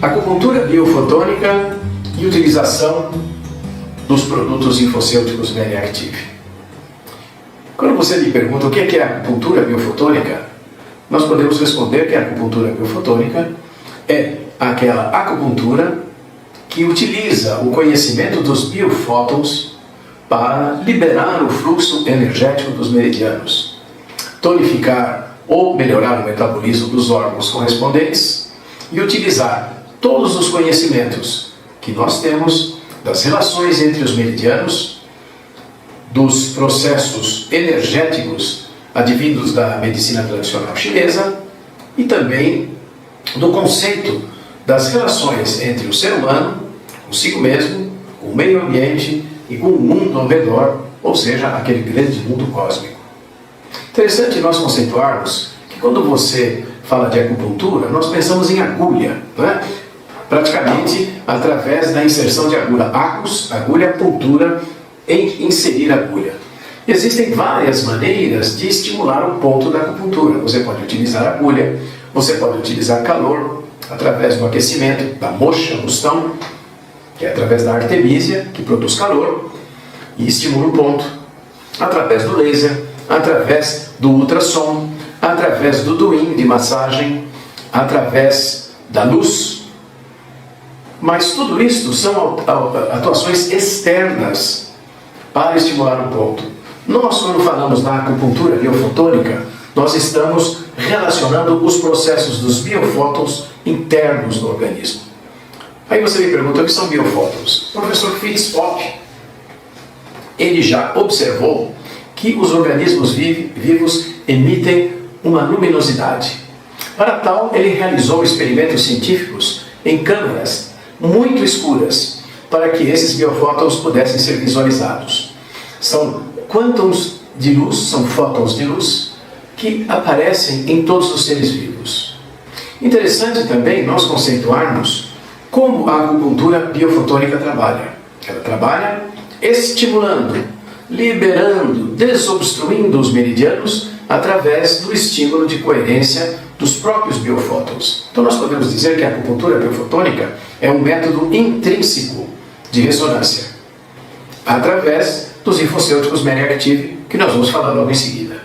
Acupuntura biofotônica e utilização dos produtos infocêuticos Beliactive. Quando você me pergunta o que é acupuntura biofotônica, nós podemos responder que a acupuntura biofotônica é aquela acupuntura que utiliza o conhecimento dos biofótons para liberar o fluxo energético dos meridianos, tonificar ou melhorar o metabolismo dos órgãos correspondentes e utilizar todos os conhecimentos que nós temos das relações entre os meridianos, dos processos energéticos advindos da medicina tradicional chinesa e também do conceito das relações entre o ser humano, consigo mesmo, com o meio ambiente e com o mundo ao redor, ou seja, aquele grande mundo cósmico. Interessante nós conceituarmos que quando você fala de acupuntura, nós pensamos em agulha, não é? Praticamente através da inserção de agulha. Acus, agulha, puntura, inserir agulha. Existem várias maneiras de estimular o ponto da acupuntura. Você pode utilizar agulha, você pode utilizar calor, através do aquecimento, da moxa, mustão, que é através da artemisia, que produz calor e estimula o ponto, através do laser, através do ultrassom, através do Duin de massagem, através da luz. Mas tudo isso são atuações externas para estimular o ponto. Nós, quando falamos da acupuntura biofotônica, nós estamos relacionando os processos dos biofótons internos do organismo. Aí você me pergunta o que são biofótons. O professor Fitzpock, ele já observou que os organismos vivos emitem uma luminosidade. Para tal, ele realizou experimentos científicos em câmeras muito escuras, para que esses biofótons pudessem ser visualizados. São quântons de luz, são fótons de luz, que aparecem em todos os seres vivos. Interessante também nós conceituarmos como a acupuntura biofotônica trabalha. Ela trabalha estimulando, liberando, desobstruindo os meridianos através do estímulo de coerência dos próprios biofótons. Então nós podemos dizer que a acupuntura biofotônica é um método intrínseco de ressonância, através dos infocêuticos Beliactive, que nós vamos falar logo em seguida.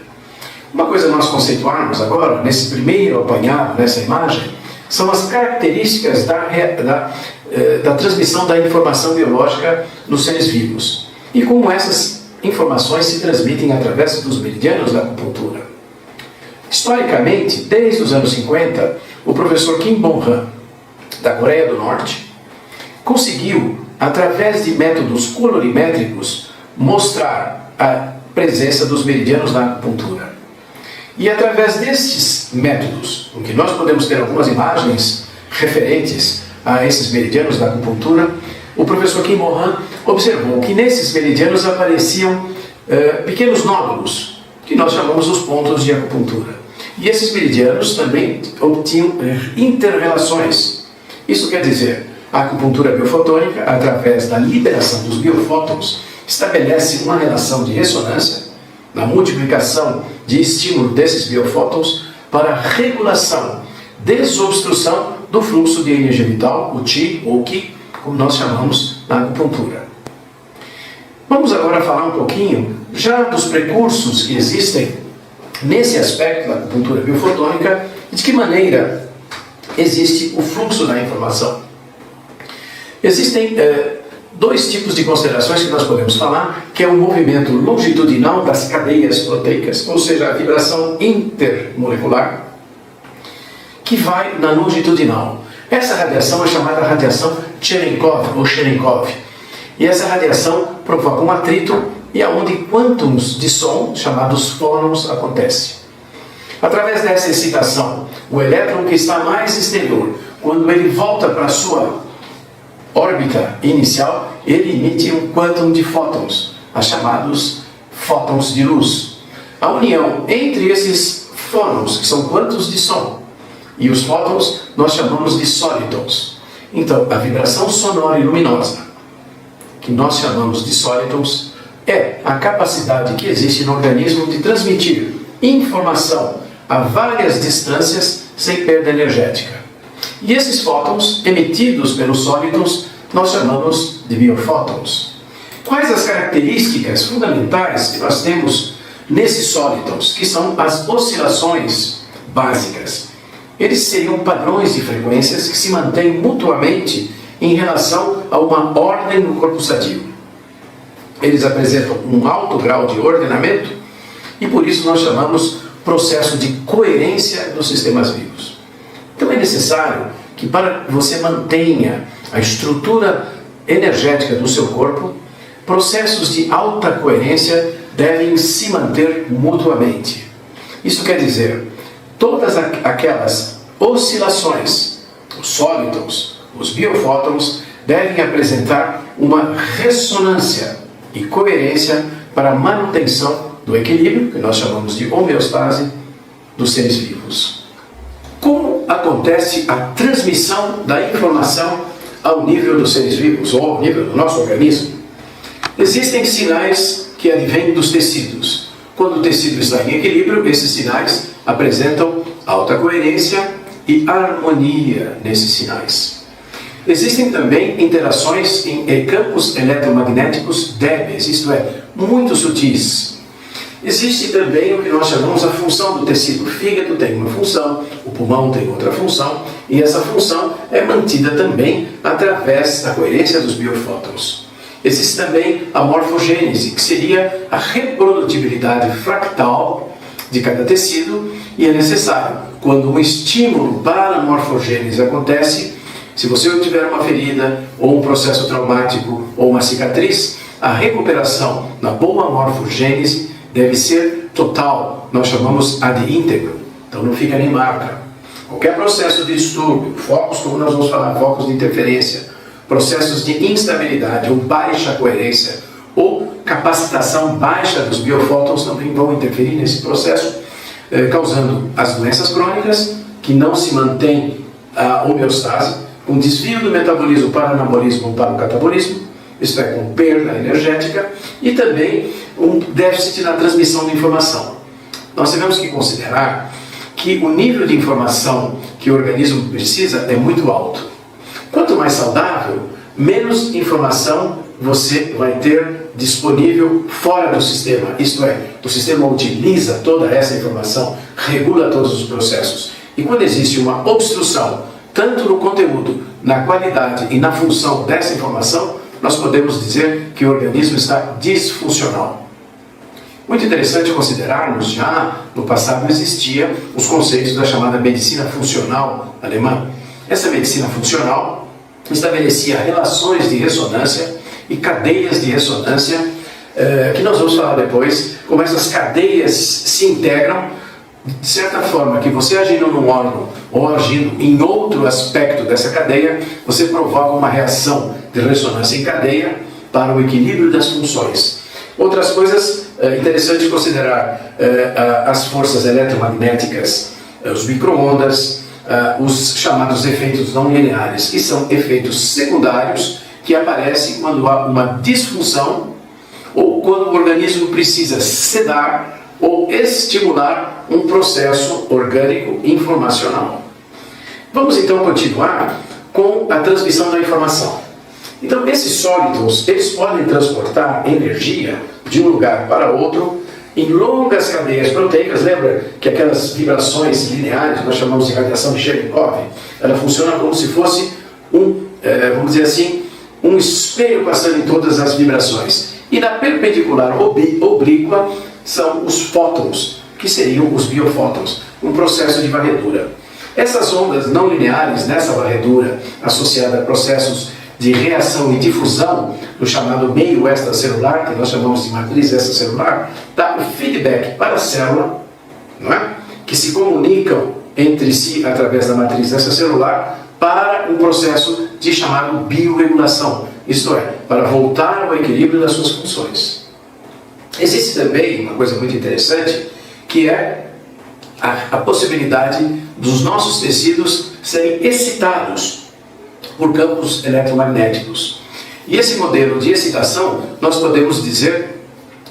Uma coisa nós conceituarmos agora, nesse primeiro apanhado, nessa imagem, são as características da transmissão da informação biológica nos seres vivos e como essas informações se transmitem através dos meridianos da acupuntura. Historicamente, desde os anos 50, o professor Kim Bong-han, da Coreia do Norte, conseguiu, através de métodos colorimétricos, mostrar a presença dos meridianos da acupuntura. E através destes métodos, em que nós podemos ter algumas imagens referentes a esses meridianos da acupuntura, o professor Kim Bong-han observou que nesses meridianos apareciam pequenos nódulos, que nós chamamos os pontos de acupuntura. E esses meridianos também obtinham interrelações. Isso quer dizer, a acupuntura biofotônica, através da liberação dos biofótons, estabelece uma relação de ressonância na multiplicação de estímulo desses biofótons para regulação, desobstrução do fluxo de energia vital, o Qi ou Qi, como nós chamamos na acupuntura. Vamos agora falar um pouquinho já dos precursos que existem nesse aspecto da acupuntura biofotônica e de que maneira existe o fluxo da informação. Existem dois tipos de considerações que nós podemos falar, que é o movimento longitudinal das cadeias proteicas, ou seja, a vibração intermolecular, que vai na longitudinal. Essa radiação é chamada radiação Cherenkov ou Cherenkov. E essa radiação provoca um atrito e aonde quântons de som, chamados fônons, acontecem. Através dessa excitação, o elétron que está mais exterior, quando ele volta para a sua órbita inicial, ele emite um quantum de fótons, as chamados fótons de luz. A união entre esses fônons, que são quântons de som, e os fótons, nós chamamos de solitons. Então, a vibração sonora e luminosa, que nós chamamos de solitons, é a capacidade que existe no organismo de transmitir informação a várias distâncias sem perda energética. E esses fótons, emitidos pelos sólidos, nós chamamos de biofótons. Quais as características fundamentais que nós temos nesses sólidos, que são as oscilações básicas? Eles seriam padrões de frequências que se mantêm mutuamente em relação a uma ordem no corpo sadio. Eles apresentam um alto grau de ordenamento e por isso nós chamamos processo de coerência dos sistemas vivos. Então é necessário que para você mantenha a estrutura energética do seu corpo, processos de alta coerência devem se manter mutuamente. Isso quer dizer, todas aquelas oscilações, os sólidos, os biofótons, devem apresentar uma ressonância e coerência para a manutenção do equilíbrio, que nós chamamos de homeostase, dos seres vivos. Como acontece a transmissão da informação ao nível dos seres vivos, ou ao nível do nosso organismo? Existem sinais que advêm dos tecidos. Quando o tecido está em equilíbrio, esses sinais apresentam alta coerência e harmonia nesses sinais. Existem também interações em campos eletromagnéticos débeis, isto é, muito sutis. Existe também o que nós chamamos a função do tecido. O fígado tem uma função, o pulmão tem outra função, e essa função é mantida também através da coerência dos biofótons. Existe também a morfogênese, que seria a reprodutibilidade fractal de cada tecido, e é necessário, quando um estímulo para a morfogênese acontece, se você tiver uma ferida, ou um processo traumático, ou uma cicatriz, a recuperação na boa morfogênese deve ser total, nós chamamos ad íntegro, então não fica nem marca. Qualquer processo de distúrbio, focos, como nós vamos falar, focos de interferência, processos de instabilidade ou baixa coerência, ou capacitação baixa dos biofótons também vão interferir nesse processo, causando as doenças crônicas, que não se mantém a homeostase, com desvio do metabolismo para o anabolismo ou para o catabolismo, isto é, com perda energética, e também um déficit na transmissão de informação. Nós temos que considerar que o nível de informação que o organismo precisa é muito alto. Quanto mais saudável, menos informação você vai ter disponível fora do sistema. Isto é, o sistema utiliza toda essa informação, regula todos os processos. E quando existe uma obstrução, tanto no conteúdo, na qualidade e na função dessa informação, nós podemos dizer que o organismo está disfuncional. Muito interessante considerarmos, já no passado existia os conceitos da chamada medicina funcional alemã. Essa medicina funcional estabelecia relações de ressonância e cadeias de ressonância, que nós vamos falar depois, como essas cadeias se integram, de certa forma que você agindo num órgão ou agindo em outro aspecto dessa cadeia, você provoca uma reação de ressonância em cadeia para o equilíbrio das funções. Outras coisas interessantes considerar as forças eletromagnéticas, os micro-ondas, os chamados efeitos não lineares, que são efeitos secundários que aparecem quando há uma disfunção ou quando o organismo precisa sedar ou estimular um processo orgânico informacional. Vamos então continuar com a transmissão da informação. Então, esses sólidos, eles podem transportar energia de um lugar para outro em longas cadeias proteicas. Lembra que aquelas vibrações lineares, nós chamamos de radiação de Cherenkov, ela funciona como se fosse vamos dizer assim, um espelho passando em todas as vibrações. E na perpendicular oblíqua são os fótons, que seriam os biofótons, um processo de varredura. Essas ondas não lineares nessa varredura, associada a processos de reação e difusão no chamado meio extracelular, que nós chamamos de matriz extracelular, dá o feedback para a célula, não é? Que se comunicam entre si através da matriz extracelular para um processo de chamado biorregulação, isto é, para voltar ao equilíbrio das suas funções. Existe também uma coisa muito interessante, que é a possibilidade dos nossos tecidos serem excitados por campos eletromagnéticos. E esse modelo de excitação, nós podemos dizer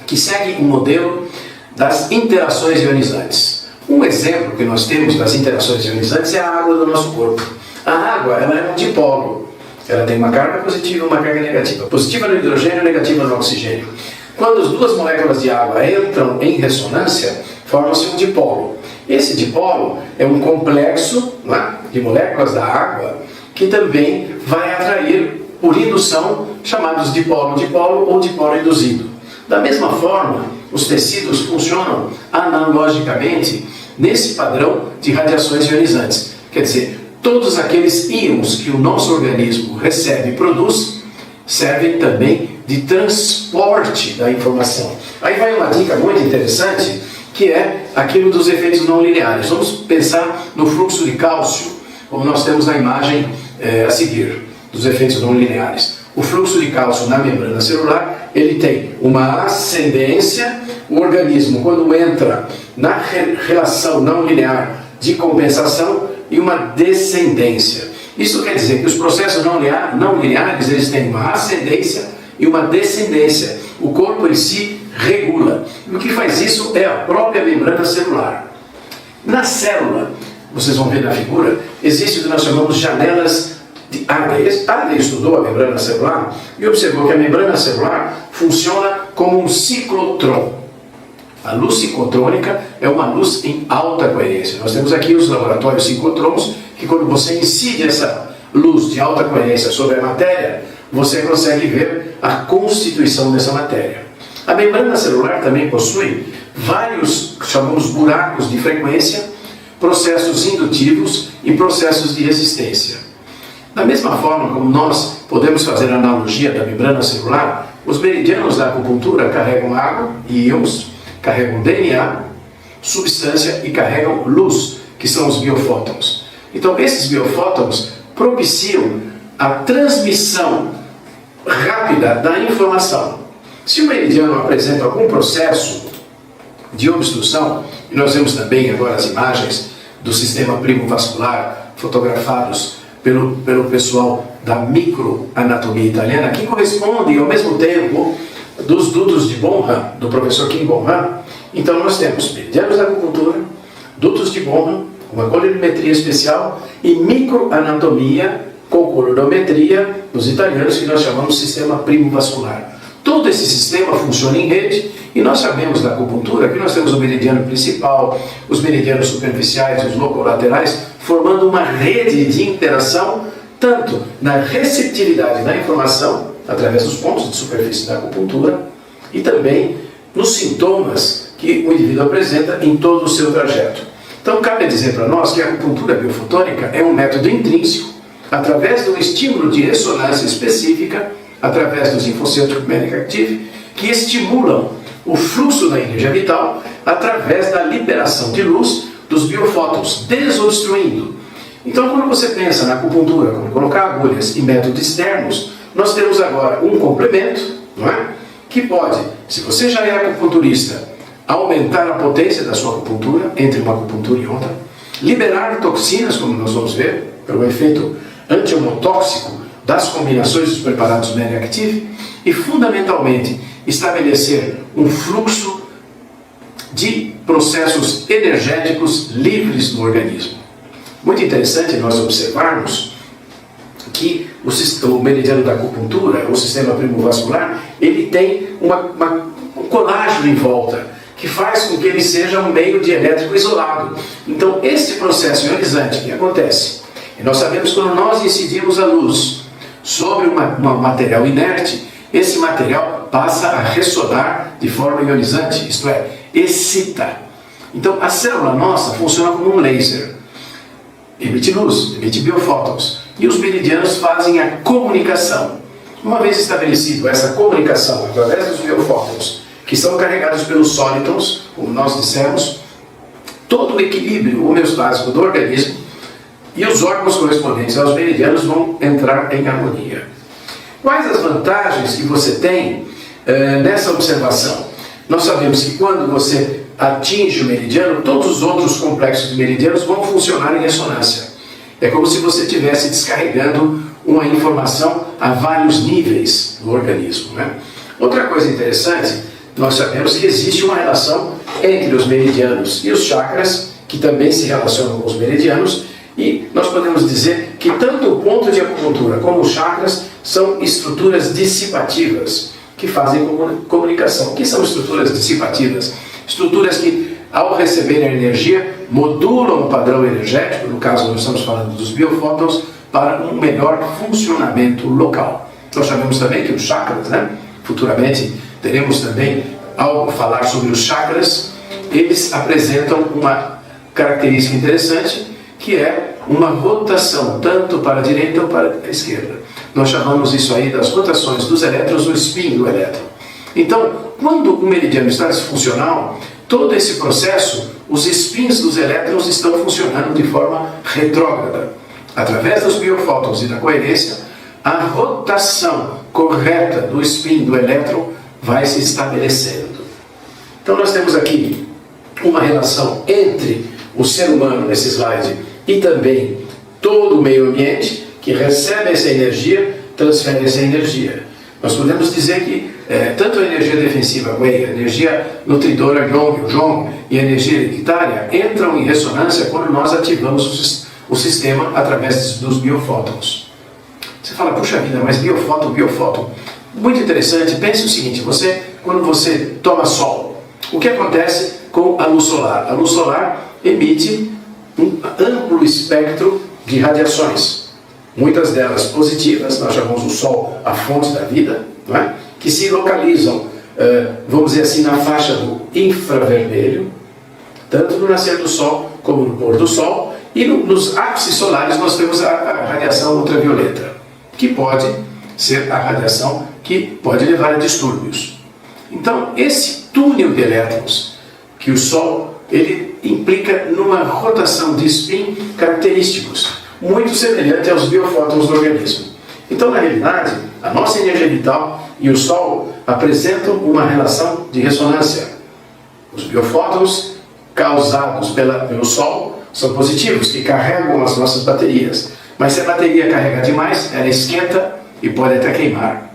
que segue um modelo das interações ionizantes. Um exemplo que nós temos das interações ionizantes é a água do nosso corpo. A água, ela é um dipolo. Ela tem uma carga positiva e uma carga negativa. Positiva no hidrogênio e negativa no oxigênio. Quando as duas moléculas de água entram em ressonância, forma-se um dipolo. Esse dipolo é um complexo, né, de moléculas da água que também vai atrair, por indução, chamados dipolo-dipolo ou dipolo induzido. Da mesma forma, os tecidos funcionam analogicamente nesse padrão de radiações ionizantes. Quer dizer, todos aqueles íons que o nosso organismo recebe e produz servem também de transporte da informação. Aí vai uma dica muito interessante, que é aquilo dos efeitos não lineares. Vamos pensar no fluxo de cálcio, como nós temos na imagem a seguir, dos efeitos não lineares. O fluxo de cálcio na membrana celular, ele tem uma ascendência. O organismo, quando entra na relação não linear de compensação, e uma descendência. Isso quer dizer que os processos não lineares, eles têm uma ascendência e uma descendência. O corpo em si regula. E o que faz isso é a própria membrana celular. Na célula, vocês vão ver na figura, existe o que nós chamamos de janelas de Hadley. Hadley estudou a membrana celular e observou que a membrana celular funciona como um ciclotron. A luz ciclotrônica é uma luz em alta coerência. Nós temos aqui os laboratórios ciclotrons, que quando você incide essa luz de alta coerência sobre a matéria, você consegue ver a constituição dessa matéria. A membrana celular também possui vários, chamamos buracos de frequência, processos indutivos e processos de resistência. Da mesma forma como nós podemos fazer a analogia da membrana celular, os meridianos da acupuntura carregam água e íons, carregam DNA, substância e carregam luz, que são os biofótons. Então, esses biofótons propiciam a transmissão rápida da informação. Se o meridiano apresenta algum processo de obstrução, e nós vemos também agora as imagens do sistema primo-vascular fotografados pelo pessoal da microanatomia italiana, que correspondem ao mesmo tempo dos dutos de Bonham, do professor Kim Bonham. Então nós temos meridianos da acupuntura, dutos de Bonham, uma colorimetria especial e microanatomia com colorimetria dos italianos, que nós chamamos de sistema primo-vascular. Todo esse sistema funciona em rede e nós sabemos da acupuntura que nós temos o meridiano principal, os meridianos superficiais, os locolaterais, formando uma rede de interação, tanto na receptividade da informação, através dos pontos de superfície da acupuntura, e também nos sintomas que o indivíduo apresenta em todo o seu trajeto. Então, cabe dizer para nós que a acupuntura biofotônica é um método intrínseco, através do estímulo de ressonância específica, através dos Infocêntrico Medic Active, que estimulam o fluxo da energia vital através da liberação de luz dos biofótons, desobstruindo. Então, quando você pensa na acupuntura, como colocar agulhas e métodos externos, nós temos agora um complemento, não é? Que pode, se você já é acupunturista, aumentar a potência da sua acupuntura, entre uma acupuntura e outra, liberar toxinas, como nós vamos ver, pelo efeito anti-homotóxico das combinações dos preparados Medic Active, e fundamentalmente estabelecer um fluxo de processos energéticos livres no organismo. Muito interessante nós observarmos que o meridiano da acupuntura, o sistema primo-vascular, ele tem um colágeno em volta, que faz com que ele seja um meio dielétrico isolado. Então, esse processo ionizante que acontece, e nós sabemos que quando nós incidimos a luz sobre um material inerte, esse material passa a ressonar de forma ionizante, isto é, excita. Então, a célula nossa funciona como um laser. Emite luz, emite biofótons. E os meridianos fazem a comunicação. Uma vez estabelecido essa comunicação através dos biofótons, que são carregados pelos solitons, como nós dissemos, todo o equilíbrio homeostático do organismo e os órgãos correspondentes aos meridianos vão entrar em harmonia. Quais as vantagens que você tem nessa observação? Nós sabemos que quando você atinge o meridiano, todos os outros complexos de meridianos vão funcionar em ressonância. É como se você estivesse descarregando uma informação a vários níveis do organismo, né? Outra coisa interessante, nós sabemos que existe uma relação entre os meridianos e os chakras, que também se relacionam com os meridianos, E nós podemos dizer que tanto o ponto de acupuntura como os chakras são estruturas dissipativas que fazem comunicação. O que são estruturas dissipativas? Estruturas que, ao receber a energia, modulam o padrão energético, no caso nós estamos falando dos biofótons, para um melhor funcionamento local. Nós sabemos também que os chakras, futuramente teremos também algo a falar sobre os chakras, eles apresentam uma característica interessante, que é uma rotação tanto para a direita ou para a esquerda. Nós chamamos isso aí das rotações dos elétrons, o spin do elétron. Então, quando o meridiano está disfuncional, todo esse processo, os spins dos elétrons estão funcionando de forma retrógrada. Através dos biofótons e da coerência, a rotação correta do spin do elétron vai se estabelecendo. Então nós temos aqui uma relação entre o ser humano nesse slide e também todo o meio ambiente que recebe essa energia, transfere essa energia. Nós podemos dizer que tanto a energia defensiva, Wei, a energia nutridora, Jong, e a energia hereditária entram em ressonância quando nós ativamos o sistema através dos biofótons. Você fala, puxa vida, mas biofóton. Muito interessante, pense o seguinte, quando você toma sol, o que acontece com a luz solar? A luz solar emite um amplo espectro de radiações, muitas delas positivas, nós chamamos o sol a fonte da vida, não é? Que se localizam, vamos dizer assim, na faixa do infravermelho, tanto no nascer do sol como no pôr do sol, e nos ápices solares nós temos a radiação ultravioleta, que pode ser a radiação que pode levar a distúrbios. Então, esse túnel de elétrons que o Sol ele implica numa rotação de spin característicos, muito semelhante aos biofótons do organismo. Então, na realidade, a nossa energia vital e o Sol apresentam uma relação de ressonância. Os biofótons causados pelo Sol são positivos, que carregam as nossas baterias. Mas se a bateria carrega demais, ela esquenta e pode até queimar.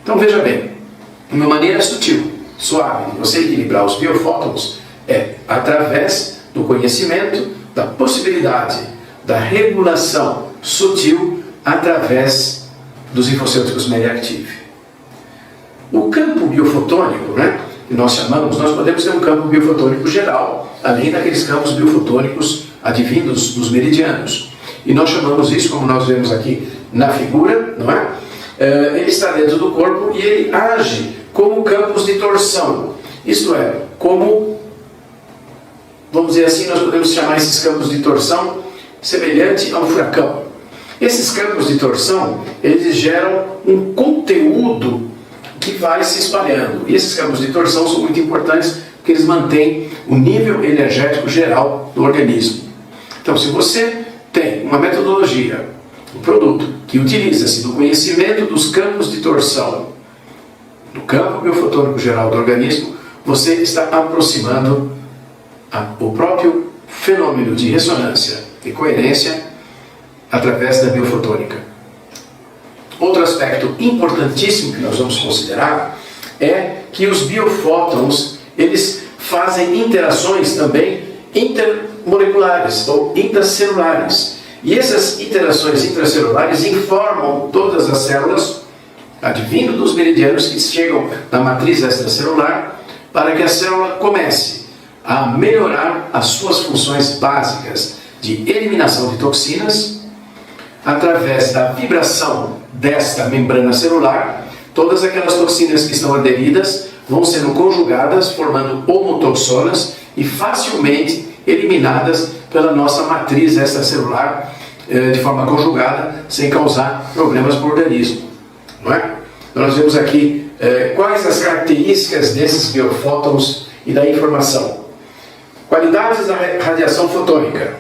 Então veja bem, uma maneira sutil, suave, de você equilibrar os biofótons é através do conhecimento, da possibilidade, da regulação sutil através dos infocêuticos Mediactive. O campo biofotônico, que nós podemos ter um campo biofotônico geral, além daqueles campos biofotônicos advindos dos meridianos. E nós chamamos isso, como nós vemos aqui na figura, não é? Ele está dentro do corpo e ele age como campos de torção. Isto é, como, vamos dizer assim, nós podemos chamar esses campos de torção semelhante a um furacão. Esses campos de torção, eles geram um conteúdo que vai se espalhando. E esses campos de torção são muito importantes porque eles mantêm o nível energético geral do organismo. Então, se você tem uma metodologia, um produto que utiliza-se do conhecimento dos campos de torção, do campo biofotônico geral do organismo, você está aproximando o próprio fenômeno de ressonância e coerência através da biofotônica. Outro aspecto importantíssimo que nós vamos considerar é que os biofótons, eles fazem interações também intermoleculares ou intracelulares. E essas interações intracelulares informam todas as células, advindo dos meridianos que chegam na matriz extracelular, para que a célula comece a melhorar as suas funções básicas de eliminação de toxinas, através da vibração desta membrana celular. Todas aquelas toxinas que estão aderidas vão sendo conjugadas, formando homotoxonas e facilmente eliminadas pela nossa matriz extracelular de forma conjugada, sem causar problemas para o organismo. Não é? Nós vemos aqui quais as características desses biofótons e da informação. Qualidades da radiação fotônica.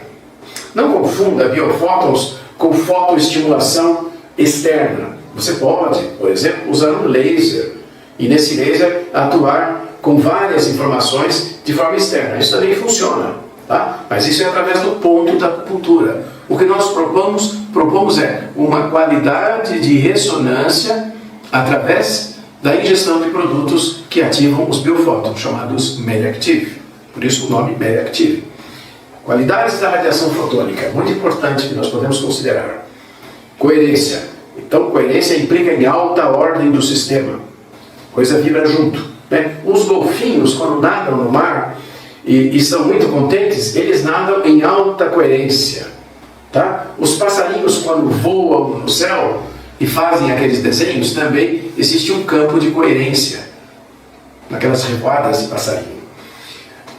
Não confunda biofótons com fotoestimulação externa. Você pode, por exemplo, usar um laser e nesse laser atuar com várias informações de forma externa. Isso também funciona, tá? Mas isso é através do ponto da acupuntura. O que nós propomos é uma qualidade de ressonância através da ingestão de produtos que ativam os biofótons, chamados Mediactive. Por isso o nome Mediactive. Qualidades da radiação fotônica, muito importante que nós podemos considerar. Coerência. Então, coerência implica em alta ordem do sistema. Coisa vibra junto, né? Os golfinhos, quando nadam no mar e estão muito contentes, eles nadam em alta coerência. Tá? Os passarinhos, quando voam no céu e fazem aqueles desenhos, também existe um campo de coerência naquelas revoadas de passarinho.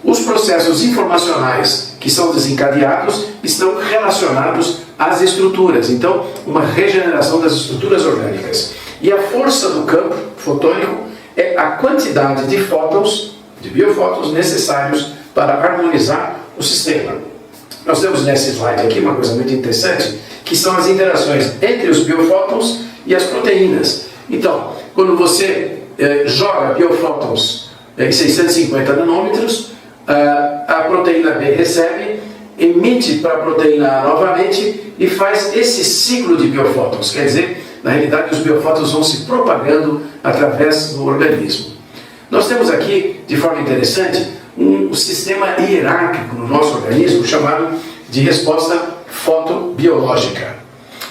Os processos informacionais que são desencadeados estão relacionados às estruturas, então uma regeneração das estruturas orgânicas. E a força do campo fotônico é a quantidade de fótons, de biofótons necessários para harmonizar o sistema. Nós temos nesse slide aqui uma coisa muito interessante, que são as interações entre os biofótons e as proteínas. Então, quando você joga biofótons em 650 nanômetros, a proteína B recebe, emite para a proteína A novamente e faz esse ciclo de biofótons. Quer dizer, na realidade, os biofótons vão se propagando através do organismo. Nós temos aqui, de forma interessante, um sistema hierárquico no nosso organismo chamado de resposta fotobiológica.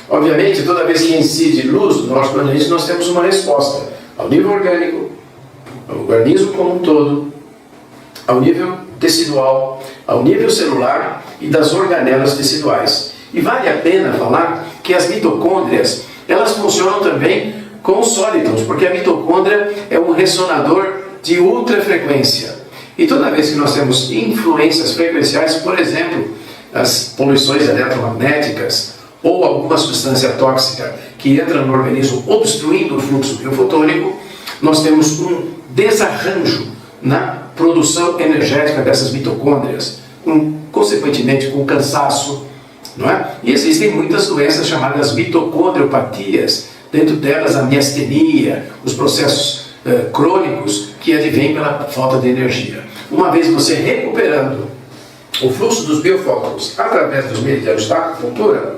Obviamente, toda vez que incide luz no nosso organismo, nós temos uma resposta ao nível orgânico, ao organismo como um todo, ao nível tecidual, ao nível celular e das organelas teciduais. E vale a pena falar que as mitocôndrias, elas funcionam também com os sólitons, porque a mitocôndria é um ressonador de ultrafrequência. E toda vez que nós temos influências frequenciais, por exemplo, as poluições eletromagnéticas ou alguma substância tóxica que entra no organismo obstruindo o fluxo biofotônico, nós temos um desarranjo na produção energética dessas mitocôndrias, consequentemente com cansaço, não é? E existem muitas doenças chamadas mitocondriopatias, dentro delas a miastenia, os processos crônicos que advêm pela falta de energia. Uma vez você recuperando o fluxo dos biofótons através dos meridianos da acupuntura,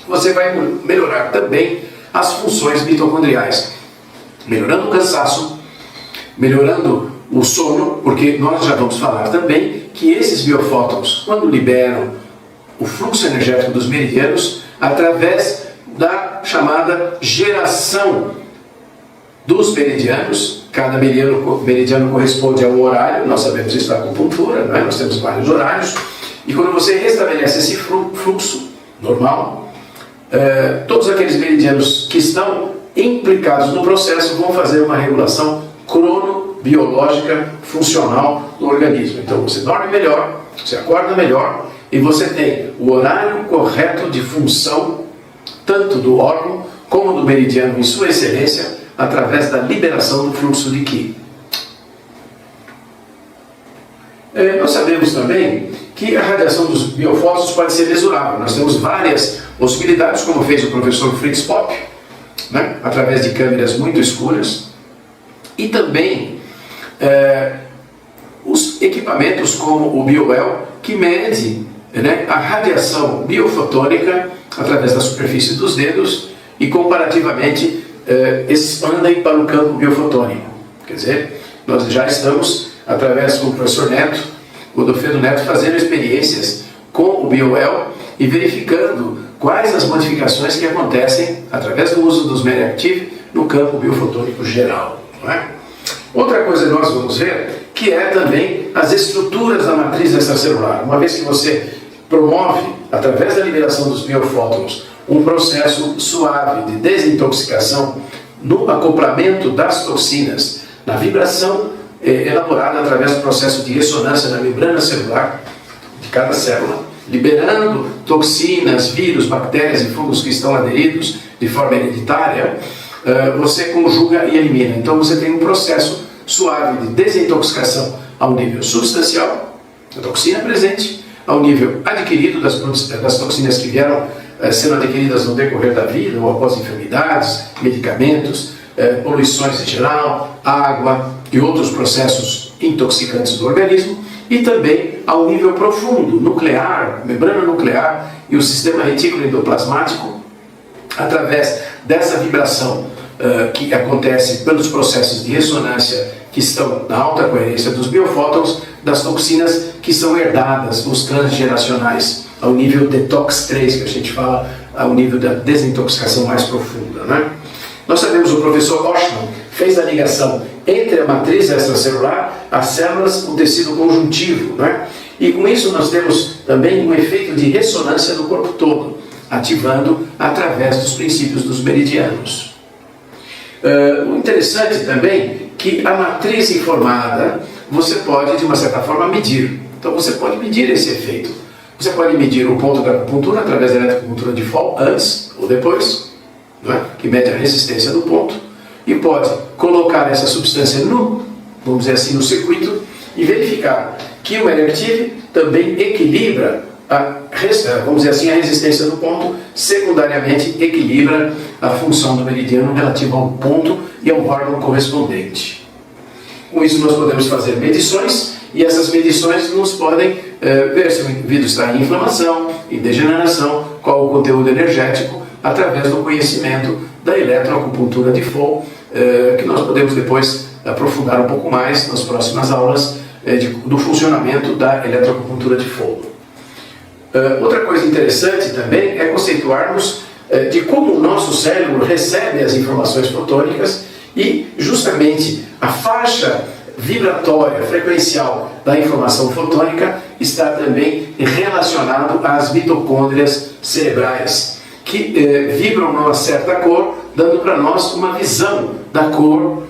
você vai melhorar também as funções mitocondriais, melhorando o cansaço, melhorando o sono, porque nós já vamos falar também que esses biofótons, quando liberam o fluxo energético dos meridianos, através da chamada geração dos meridianos, cada meridiano corresponde a um horário, nós sabemos isso da acupuntura, não é? Nós temos vários horários, e quando você restabelece esse fluxo normal, todos aqueles meridianos que estão implicados no processo vão fazer uma regulação cronobiológica funcional do organismo. Então você dorme melhor, você acorda melhor e você tem o horário correto de função tanto do órgão como do meridiano em sua excelência através da liberação do fluxo de Qi. Nós sabemos também que a radiação dos biofótons pode ser mesurável. Nós temos várias possibilidades, como fez o professor Fritz Popp, né, através de câmeras muito escuras, e também os equipamentos como o BioWell, que mede, né, a radiação biofotônica através da superfície dos dedos e comparativamente expandem para o campo biofotônico. Quer dizer, nós já estamos, através do professor Neto, o Godofredo Neto, fazendo experiências com o BioWell e verificando quais as modificações que acontecem através do uso dos Mediactive no campo biofotônico geral. Não é? Outra coisa que nós vamos ver, que é também as estruturas da matriz extracelular. Uma vez que você promove, através da liberação dos biofótons, um processo suave de desintoxicação no acoplamento das toxinas, na vibração elaborada através do processo de ressonância na membrana celular de cada célula, liberando toxinas, vírus, bactérias e fungos que estão aderidos de forma hereditária, você conjuga e elimina. Então você tem um processo suave de desintoxicação ao nível substancial, da toxina presente, ao nível adquirido das toxinas que vieram sendo adquiridas no decorrer da vida ou após enfermidades, medicamentos, poluições em geral, água e outros processos intoxicantes do organismo, e também ao nível profundo, nuclear, membrana nuclear e o sistema retículo endoplasmático, através dessa vibração que acontece pelos processos de ressonância que estão na alta coerência dos biofótons, das toxinas que são herdadas, os transgeracionais, ao nível detox 3, que a gente fala, ao nível da desintoxicação mais profunda, né? Nós sabemos, o professor Oshman fez a ligação entre a matriz extracelular, as células, o tecido conjuntivo, né? E com isso nós temos também um efeito de ressonância no corpo todo, ativando através dos princípios dos meridianos. O interessante também que a matriz informada você pode, de uma certa forma, medir. Então você pode medir esse efeito. Você pode medir o ponto da acupuntura através da eletroacupuntura de Fall, antes ou depois, não é? Que mede a resistência do ponto, e pode colocar essa substância no, vamos dizer assim, no circuito e verificar que o Menertive também equilibra vamos dizer assim, a resistência do ponto, secundariamente equilibra a função do meridiano relativa ao ponto e ao órgão correspondente. Com isso nós podemos fazer medições, e essas medições nos podem ver se o indivíduo está em inflamação, em degeneração, qual o conteúdo energético, através do conhecimento da eletroacupuntura de Fall, que nós podemos depois aprofundar um pouco mais nas próximas aulas do funcionamento da eletroacupuntura de Fall. Outra coisa interessante também é conceituarmos de como o nosso cérebro recebe as informações fotônicas, e justamente a faixa vibratória, frequencial da informação fotônica está também relacionado às mitocôndrias cerebrais, que vibram numa certa cor, dando para nós uma visão da cor,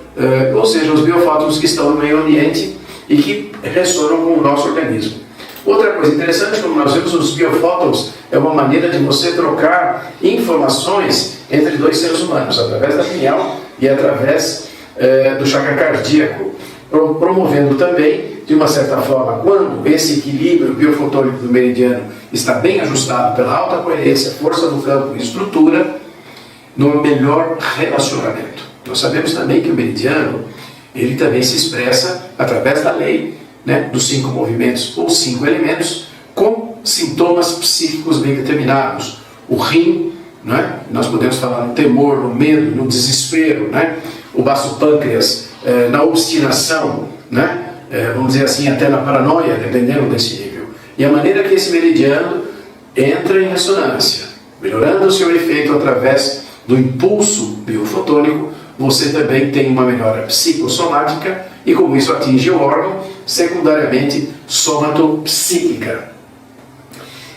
ou seja, os biofótons que estão no meio ambiente e que ressonam com o nosso organismo. Outra coisa interessante, como nós vemos, os biofótons é uma maneira de você trocar informações entre dois seres humanos, através da pineal e através do chakra cardíaco, promovendo também, de uma certa forma, quando esse equilíbrio biofotônico do meridiano está bem ajustado pela alta coerência, força do campo e estrutura, no melhor relacionamento. Nós sabemos também que o meridiano, ele também se expressa através da lei, né, dos 5 movimentos ou 5 elementos, com sintomas psíquicos bem determinados. O rim, né, nós podemos falar no temor, no medo, no desespero, né, o baço pâncreas, na obstinação, né, vamos dizer assim, até na paranoia, dependendo desse nível. E a maneira que esse meridiano entra em ressonância, melhorando o seu efeito através do impulso biofotônico, você também tem uma melhora psicossomática, e como isso atinge o órgão, secundariamente somatopsíquica.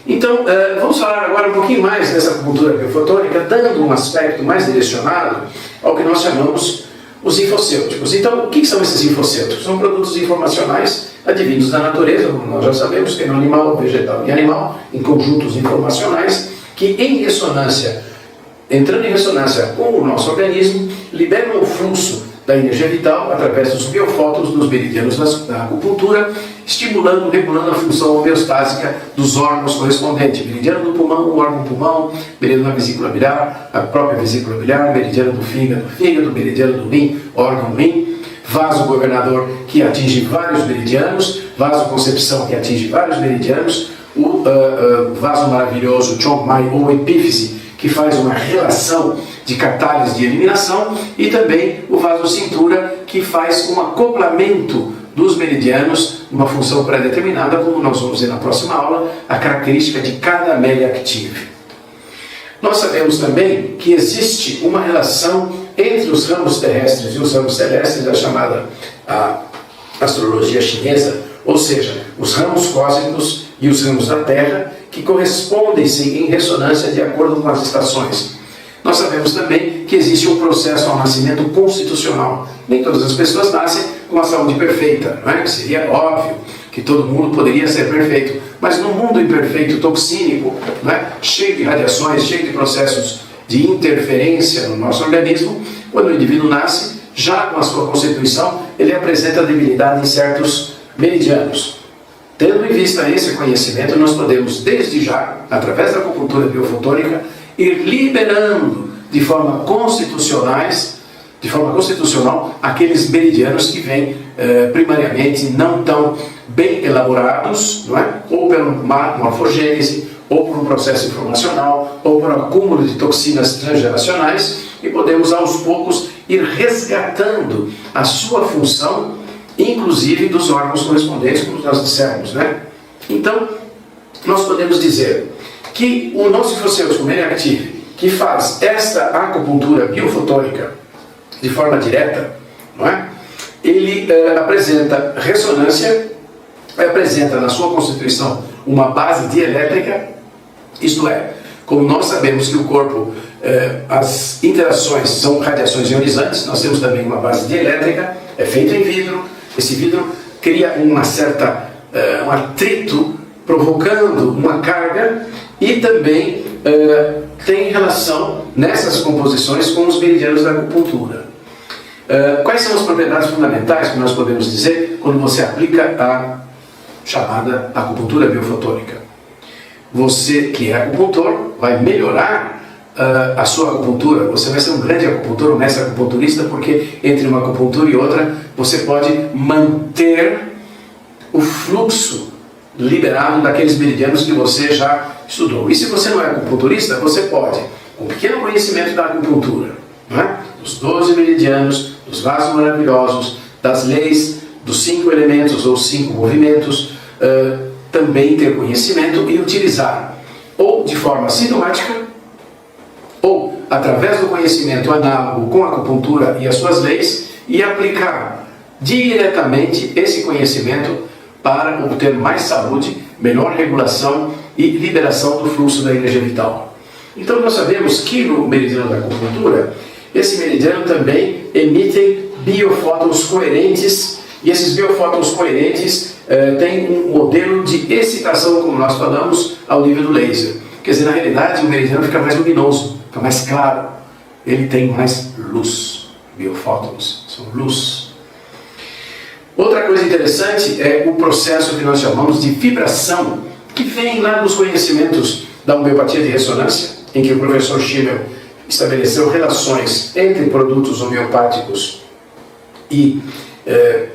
Então, vamos falar agora um pouquinho mais dessa acupuntura biofotônica, dando um aspecto mais direcionado ao que nós chamamos os infocêuticos. Então, o que são esses infocêuticos? São produtos informacionais advindos da natureza, como nós já sabemos, que no animal, vegetal e animal, em conjuntos informacionais, que em ressonância, entrando em ressonância com o nosso organismo, liberam o fluxo da energia vital através dos biofótons dos meridianos da acupuntura, estimulando, regulando a função homeostásica dos órgãos correspondentes. Meridiano do pulmão, o órgão pulmão, meridiano da vesícula biliar, a própria vesícula biliar, meridiano do fígado, meridiano do rim, órgão rim, vaso governador que atinge vários meridianos, vaso concepção que atinge vários meridianos, o vaso maravilhoso, Chongmai ou epífise, que faz uma relação de catálise de eliminação, e também o vaso cintura, que faz um acoplamento dos meridianos, uma função pré-determinada, como nós vamos ver na próxima aula, a característica de cada Meli Active. Nós sabemos também que existe uma relação entre os ramos terrestres e os ramos celestes, a chamada astrologia chinesa, ou seja, os ramos cósmicos e os ramos da Terra, que correspondem-se em ressonância de acordo com as estações. Nós sabemos também que existe um processo ao nascimento constitucional. Nem todas as pessoas nascem com a saúde perfeita, não é? Seria óbvio que todo mundo poderia ser perfeito, mas no mundo imperfeito, toxínico, não é? Cheio de radiações, cheio de processos de interferência no nosso organismo, quando o indivíduo nasce, já com a sua constituição, ele apresenta debilidade em certos meridianos. Tendo em vista esse conhecimento, nós podemos, desde já, através da acupuntura biofotônica, ir liberando de forma constitucional aqueles meridianos que vêm primariamente não tão bem elaborados, não é? Ou pela morfogênese, ou por um processo informacional, ou por um acúmulo de toxinas transgeracionais, e podemos aos poucos ir resgatando a sua função, inclusive dos órgãos correspondentes, como nós dissemos, né? Então, nós podemos dizer que o nocifocêutico Meneactive, que faz esta acupuntura biofotônica de forma direta, não é? Ele apresenta ressonância, apresenta na sua constituição uma base dielétrica, isto é, como nós sabemos que o corpo, as interações são radiações ionizantes, nós temos também uma base dielétrica, é feito em vidro, esse vidro cria um atrito, provocando uma carga, e também tem relação nessas composições com os meridianos da acupuntura. Quais são as propriedades fundamentais que nós podemos dizer quando você aplica a chamada acupuntura biofotônica? Você que é acupuntor vai melhorar a sua acupuntura, você vai ser um grande acupuntor, um mestre acupunturista, porque entre uma acupuntura e outra você pode manter o fluxo liberado daqueles meridianos que você já estudou. E se você não é acupunturista, você pode, com um pequeno conhecimento da acupuntura, não é? Dos 12 meridianos, dos vasos maravilhosos, das leis, dos 5 elementos ou 5 movimentos, também ter conhecimento e utilizar ou de forma sintomática ou através do conhecimento análogo com a acupuntura e as suas leis, e aplicar diretamente esse conhecimento para obter mais saúde, melhor regulação e liberação do fluxo da energia vital. Então nós sabemos que no meridiano da acupuntura, esse meridiano também emite biofótons coerentes, e esses biofótons coerentes têm um modelo de excitação, como nós falamos, ao nível do laser. Quer dizer, na realidade o meridiano fica mais luminoso, fica mais claro, ele tem mais luz. Biofótons são luz. Outra coisa interessante é o processo que nós chamamos de vibração, que vem lá dos conhecimentos da homeopatia de ressonância, em que o professor Schimmel estabeleceu relações entre produtos homeopáticos e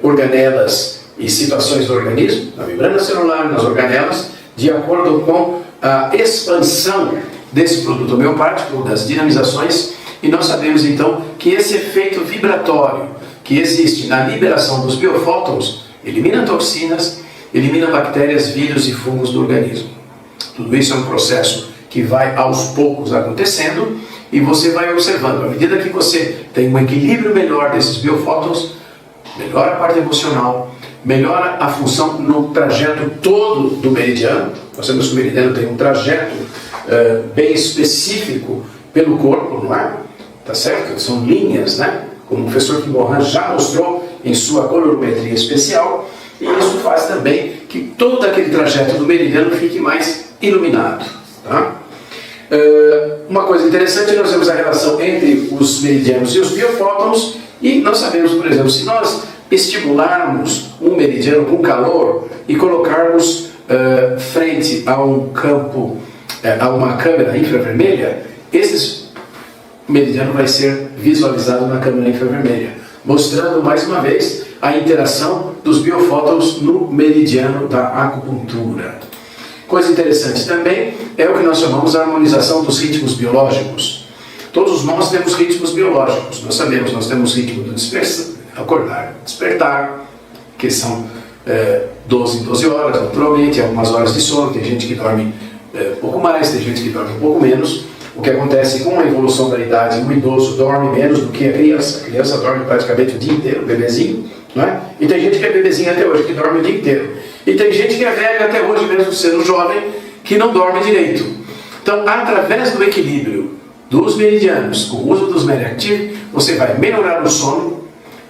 organelas e situações do organismo, na membrana celular, nas organelas, de acordo com a expansão desse produto homeopático, das dinamizações, e nós sabemos então que esse efeito vibratório que existe na liberação dos biofótons elimina toxinas, elimina bactérias, vírus e fungos do organismo. Tudo isso é um processo que vai aos poucos acontecendo, e você vai observando, à medida que você tem um equilíbrio melhor desses biofótons, melhora a parte emocional, melhora a função no trajeto todo do meridiano. Nós sabemos que o meridiano tem um trajeto bem específico pelo corpo, não é? Tá certo? São linhas, né? Como o professor Kim Mohan já mostrou em sua colorimetria especial, e isso faz também que todo aquele trajeto do meridiano fique mais iluminado. Tá? Uma coisa interessante, nós vemos a relação entre os meridianos e os biofótons, e nós sabemos, por exemplo, se nós estimularmos um meridiano com calor e colocarmos frente a um campo, a uma câmera infravermelha, esse meridiano vai ser visualizado na câmera infravermelha, mostrando mais uma vez a interação dos biofótons no meridiano da acupuntura. Coisa interessante também é o que nós chamamos de harmonização dos ritmos biológicos. Todos nós temos ritmos biológicos, nós sabemos, nós temos ritmo do acordar, despertar, que são 12 em 12 horas, naturalmente, algumas horas de sono, tem gente que dorme um pouco mais, tem gente que dorme um pouco menos. O que acontece com a evolução da idade, o idoso dorme menos do que a criança dorme praticamente o dia inteiro, o bebezinho, não é? E tem gente que é bebezinho até hoje, que dorme o dia inteiro. E tem gente que é velha até hoje, mesmo sendo jovem, que não dorme direito. Então, através do equilíbrio dos meridianos, com o uso dos Meneactive, você vai melhorar o sono,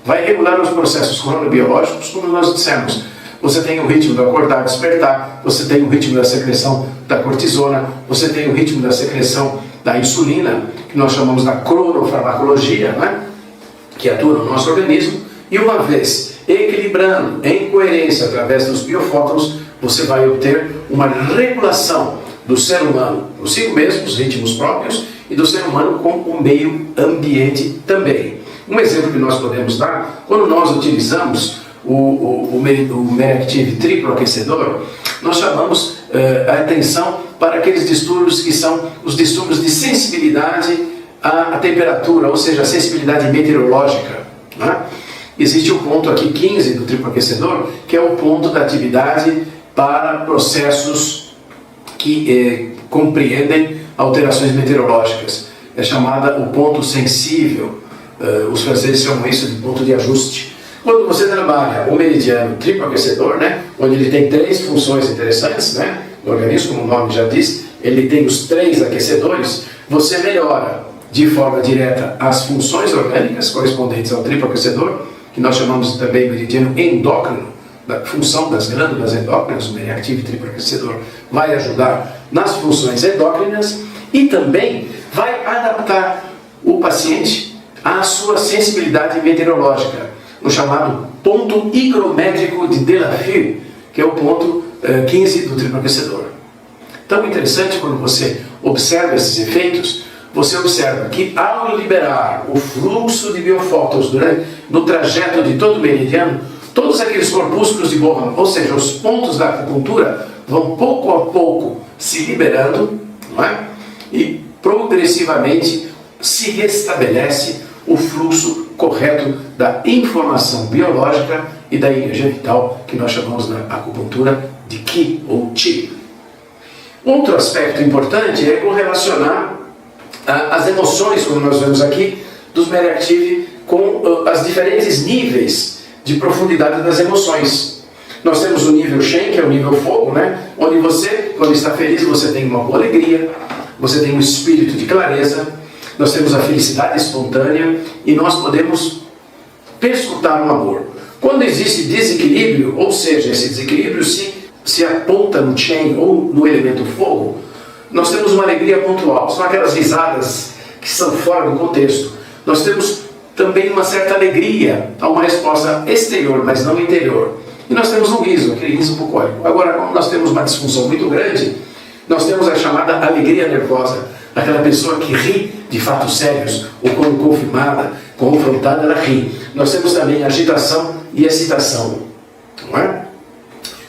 vai regular os processos cronobiológicos, como nós dissemos. Você tem o ritmo do acordar, despertar, você tem o ritmo da secreção da cortisona, você tem o ritmo da secreção da insulina, que nós chamamos da cronofarmacologia, né? Que atua no nosso organismo, e uma vez equilibrando em coerência através dos biofótons, você vai obter uma regulação do ser humano consigo mesmo, os ritmos próprios, e do ser humano com o meio ambiente também. Um exemplo que nós podemos dar, quando nós utilizamos o Meneactive triplo aquecedor, nós chamamos a atenção para aqueles distúrbios que são os distúrbios de sensibilidade a temperatura, ou seja, a sensibilidade meteorológica, né? Existe o ponto aqui 15 do triplo aquecedor, que é o ponto da atividade para processos que compreendem alterações meteorológicas. É chamada o ponto sensível, os franceses chamam isso de ponto de ajuste. Quando você trabalha o meridiano triplo aquecedor, né, onde ele tem 3 funções interessantes, né, no organismo, como o nome já diz, ele tem os 3 aquecedores, você melhora de forma direta as funções orgânicas correspondentes ao triplo aquecedor, que nós chamamos também de meridiano endócrino, da função das glândulas endócrinas, o Meriactive triplo aquecedor vai ajudar nas funções endócrinas e também vai adaptar o paciente à sua sensibilidade meteorológica, no chamado ponto higrométrico de Delafield, que é o ponto 15 do triplo aquecedor. Tão interessante quando você observa esses efeitos, você observa que ao liberar o fluxo de biofótons no trajeto de todo o meridiano, todos aqueles corpúsculos de Bohn, ou seja, os pontos da acupuntura, vão pouco a pouco se liberando, não é? E progressivamente se restabelece o fluxo correto da informação biológica e da energia vital, que nós chamamos na acupuntura de Qi ou Qi. Outro aspecto importante é correlacionar as emoções, como nós vemos aqui, dos Meriactive com os diferentes níveis de profundidade das emoções. Nós temos o nível Shen, que é o nível fogo, né? Onde você, quando está feliz, você tem uma boa alegria, você tem um espírito de clareza, nós temos a felicidade espontânea e nós podemos perscrutar o amor. Quando existe desequilíbrio, ou seja, esse desequilíbrio se aponta no Shen ou no elemento fogo, nós temos uma alegria pontual, são aquelas risadas que são fora do contexto. Nós temos também uma certa alegria a uma resposta exterior, mas não interior. E nós temos um riso, aquele riso bucólico. Agora, como nós temos uma disfunção muito grande, nós temos a chamada alegria nervosa, aquela pessoa que ri de fatos sérios, ou quando confirmada, confrontada, ela ri. Nós temos também agitação e excitação, não é?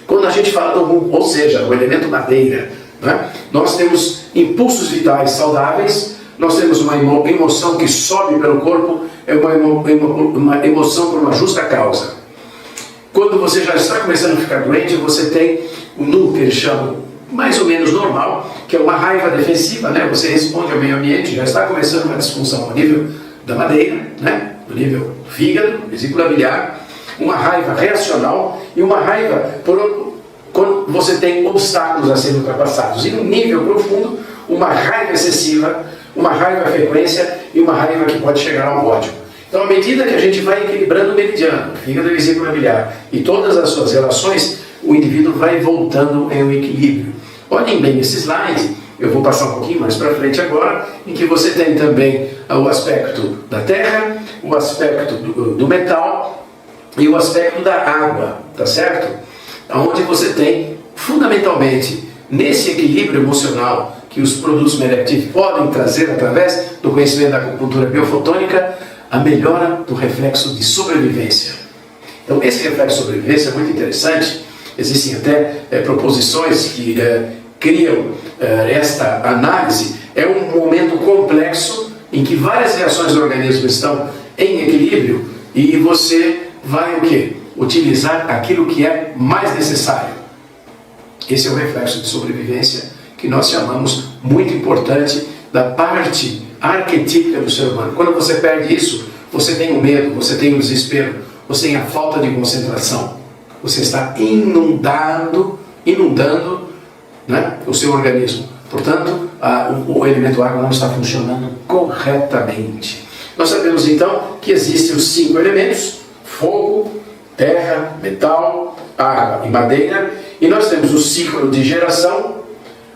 Quando a gente fala do, ou seja, o elemento madeira, não é? Nós temos impulsos vitais saudáveis, nós temos uma emoção que sobe pelo corpo, é uma emoção por uma justa causa. Quando você já está começando a ficar doente, você tem o NU, que eles chamam mais ou menos normal, que é uma raiva defensiva, né? Você responde ao meio ambiente, já está começando uma disfunção ao nível da madeira, né? No nível fígado, vesícula biliar, uma raiva reacional e uma raiva quando você tem obstáculos a serem ultrapassados. E no nível profundo, uma raiva excessiva, uma raiva à frequência e uma raiva que pode chegar ao ódio. Então, à medida que a gente vai equilibrando o meridiano, fígado e vesícula biliar, e todas as suas relações, o indivíduo vai voltando em um equilíbrio. Olhem bem esse slide, eu vou passar um pouquinho mais para frente agora, em que você tem também o aspecto da terra, o aspecto do metal e o aspecto da água, tá certo? Onde você tem, fundamentalmente, nesse equilíbrio emocional que os produtos Meriactive podem trazer através do conhecimento da acupuntura biofotônica, a melhora do reflexo de sobrevivência. Então, esse reflexo de sobrevivência é muito interessante. Existem até proposições que criam esta análise. É um momento complexo em que várias reações do organismo estão em equilíbrio e você vai o quê? Utilizar aquilo que é mais necessário. Esse é o reflexo de sobrevivência que nós chamamos muito importante da parte arquetípica do ser humano. Quando você perde isso, você tem o medo, você tem o desespero, você tem a falta de concentração. Você está inundando, né, o seu organismo. Portanto, o elemento água não está funcionando corretamente. Nós sabemos então que existem os 5 elementos: fogo, terra, metal, água e madeira. E nós temos o ciclo de geração,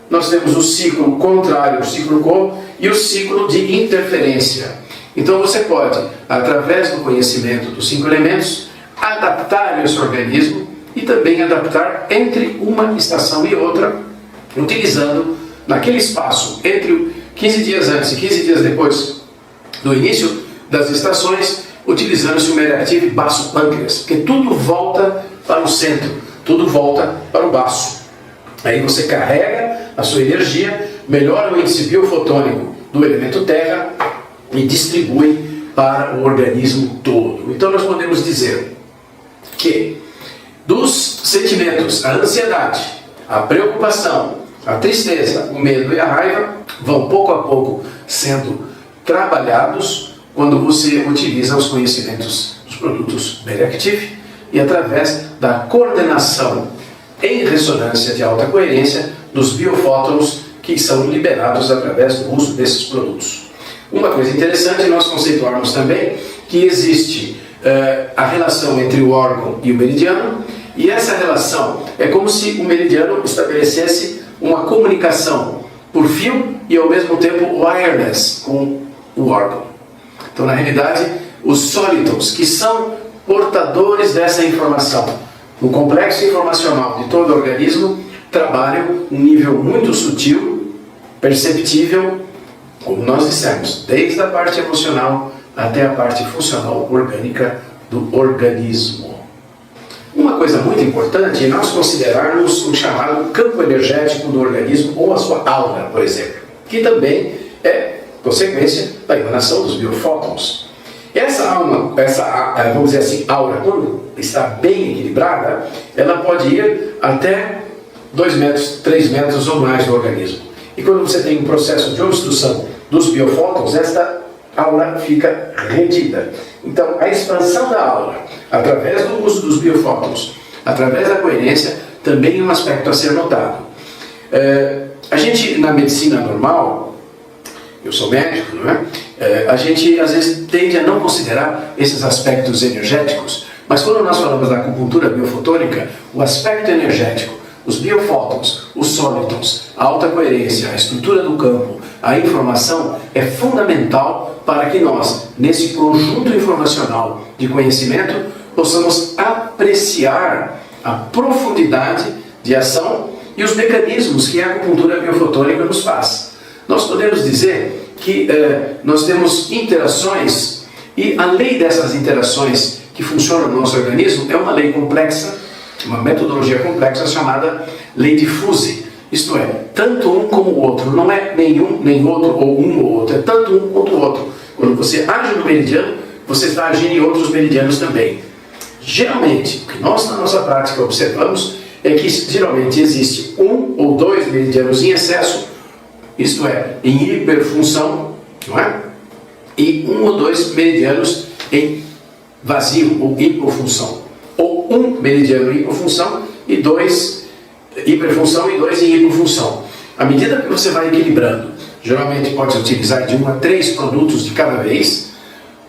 nós temos o ciclo contrário, o ciclo Qi, e o ciclo de interferência. Então você pode, através do conhecimento dos 5 elementos, adaptar esse organismo e também adaptar entre uma estação e outra, utilizando naquele espaço entre 15 dias antes e 15 dias depois do início das estações, utilizando-se o Meriactive baço pâncreas, porque tudo volta para o centro, tudo volta para o baço. Aí você carrega a sua energia, melhora o índice biofotônico do elemento terra, e distribui para o organismo todo. Então nós podemos dizer que dos sentimentos, a ansiedade, a preocupação, a tristeza, o medo e a raiva vão pouco a pouco sendo trabalhados quando você utiliza os conhecimentos dos produtos Beriactive e através da coordenação em ressonância de alta coerência dos biofótons que são liberados através do uso desses produtos. Uma coisa interessante é nós conceituarmos também que existe a relação entre o órgão e o meridiano, e essa relação é como se o meridiano estabelecesse uma comunicação por fio e ao mesmo tempo wireless com o órgão. Então, na realidade, os solitons, que são portadores dessa informação, no complexo informacional de todo o organismo, trabalham um nível muito sutil, perceptível, como nós dissemos, desde a parte emocional até a parte funcional orgânica do organismo. Uma coisa muito importante é nós considerarmos o chamado campo energético do organismo ou a sua aura, por exemplo, que também é consequência da emanação dos biofótons. Essa alma, vamos dizer assim, aura, quando está bem equilibrada, ela pode ir até 2 metros, 3 metros ou mais do organismo. E quando você tem um processo de obstrução dos biofótons, esta aura fica retida. Então, a expansão da aura, através do uso dos biofótons, através da coerência, também é um aspecto a ser notado. A gente, na medicina normal, eu sou médico, não é? A gente, às vezes, tende a não considerar esses aspectos energéticos, mas quando nós falamos da acupuntura biofotônica, o aspecto energético, os biofótons, os solitons, a alta coerência, a estrutura do campo, a informação é fundamental para que nós, nesse conjunto informacional de conhecimento, possamos apreciar a profundidade de ação e os mecanismos que a acupuntura biofotônica nos faz. Nós podemos dizer que nós temos interações e a lei dessas interações que funcionam no nosso organismo é uma lei complexa, uma metodologia complexa chamada lei de Fuse. Isto é, tanto um como o outro, não é nenhum, nem outro, ou um ou outro, é tanto um quanto o outro. Quando você age no meridiano, você está agindo em outros meridianos também. Geralmente, o que nós na nossa prática observamos é que geralmente existe 1 ou 2 meridianos em excesso, isto é, em hiperfunção, não é? E 1 ou 2 meridianos em vazio ou hipofunção. Ou 1 meridiano em hipofunção e 2 hiperfunção e 2 em hipofunção. À medida que você vai equilibrando, geralmente pode utilizar de 1 a 3 produtos de cada vez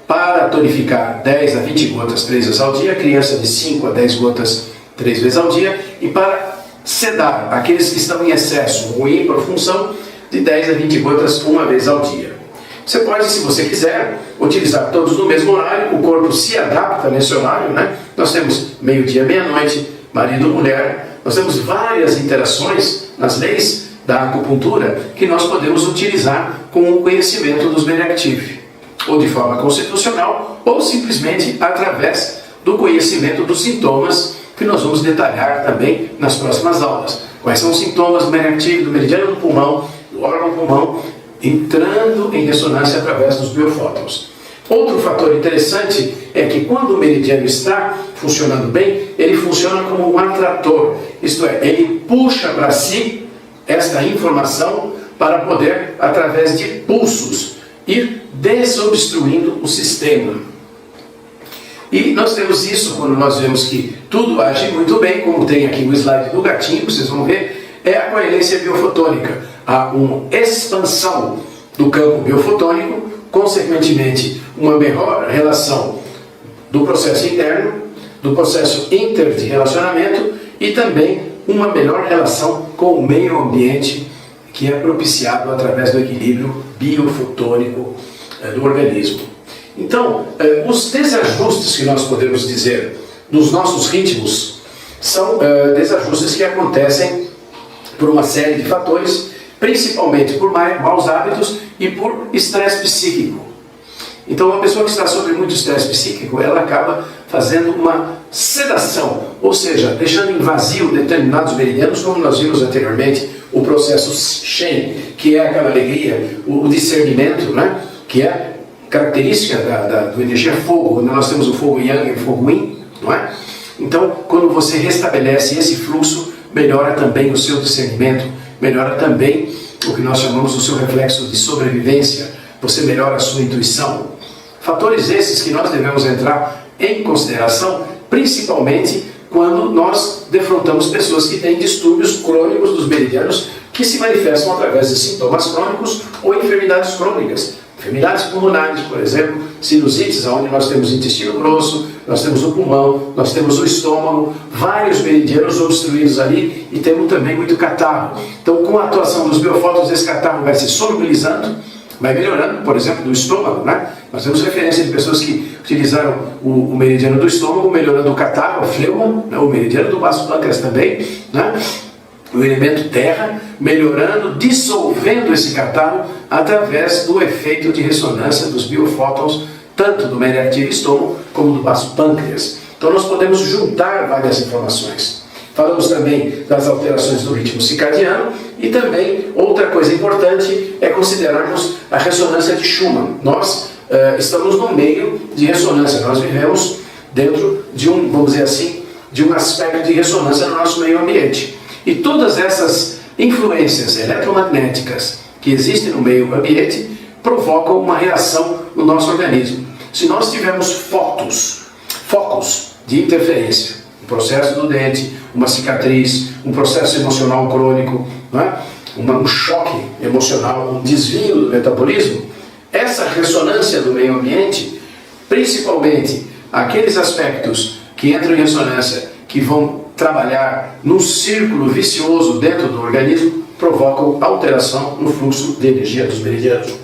para tonificar 10 a 20 gotas 3 vezes ao dia, criança de 5 a 10 gotas 3 vezes ao dia, e para sedar aqueles que estão em excesso ou em hiperfunção, de 10 a 20 gotas uma vez ao dia. Você pode, se você quiser, utilizar todos no mesmo horário, o corpo se adapta nesse horário, né? Nós temos meio-dia, meia-noite, marido, mulher, nós temos várias interações nas leis da acupuntura que nós podemos utilizar com o conhecimento dos Beriactive, ou de forma constitucional, ou simplesmente através do conhecimento dos sintomas que nós vamos detalhar também nas próximas aulas. Quais são os sintomas do Beriactive, do meridiano do pulmão, do órgão pulmão, entrando em ressonância através dos biofótons. Outro fator interessante é que quando o meridiano está funcionando bem, ele funciona como um atrator, isto é, ele puxa para si esta informação para poder, através de pulsos, ir desobstruindo o sistema. E nós temos isso quando nós vemos que tudo age muito bem, como tem aqui o slide do gatinho, vocês vão ver, é a coerência biofotônica. Há uma expansão do campo biofotônico, consequentemente uma melhor relação do processo interno, do processo inter de relacionamento e também uma melhor relação com o meio ambiente que é propiciado através do equilíbrio biofotônico do organismo. Então, os desajustes que nós podemos dizer nos nossos ritmos são desajustes que acontecem por uma série de fatores, principalmente por maus hábitos e por estresse psíquico. Então, uma pessoa que está sob muito estresse psíquico, ela acaba fazendo uma sedação, ou seja, deixando em vazio determinados meridianos, como nós vimos anteriormente, o processo Shen, que é aquela alegria, o discernimento, né? Que é característica do energia fogo, quando nós temos o fogo yang e o fogo yin, não é? Então, quando você restabelece esse fluxo, melhora também o seu discernimento, melhora também o que nós chamamos do seu reflexo de sobrevivência, você melhora a sua intuição. Fatores esses que nós devemos entrar em consideração, principalmente quando nós defrontamos pessoas que têm distúrbios crônicos dos meridianos que se manifestam através de sintomas crônicos ou enfermidades crônicas. Enfermidades pulmonares, por exemplo, sinusites, onde nós temos intestino grosso, nós temos o pulmão, nós temos o estômago, vários meridianos obstruídos ali e temos também muito catarro. Então, com a atuação dos biofótons, esse catarro vai se solubilizando, vai melhorando, por exemplo, do estômago, né? Nós temos referência de pessoas que utilizaram o meridiano do estômago, melhorando o catarro, a fleuma, né? O meridiano do vaso pâncreas também, né? O elemento terra, melhorando, dissolvendo esse catarro através do efeito de ressonância dos biofótons, tanto do mereactivo estômago como do vaso pâncreas. Então nós podemos juntar várias informações. Falamos também das alterações do ritmo circadiano e também outra coisa importante é considerarmos a ressonância de Schumann. Nós estamos no meio de ressonância, nós vivemos dentro de um, vamos dizer assim, de um aspecto de ressonância no nosso meio ambiente. E todas essas influências eletromagnéticas que existem no meio ambiente provocam uma reação no nosso organismo. Se nós tivermos focos de interferência, um processo do dente, uma cicatriz, um processo emocional crônico, não é? Um choque emocional, um desvio do metabolismo, essa ressonância do meio ambiente, principalmente aqueles aspectos que entram em ressonância, que vão trabalhar num círculo vicioso dentro do organismo, provocam alteração no fluxo de energia dos meridianos.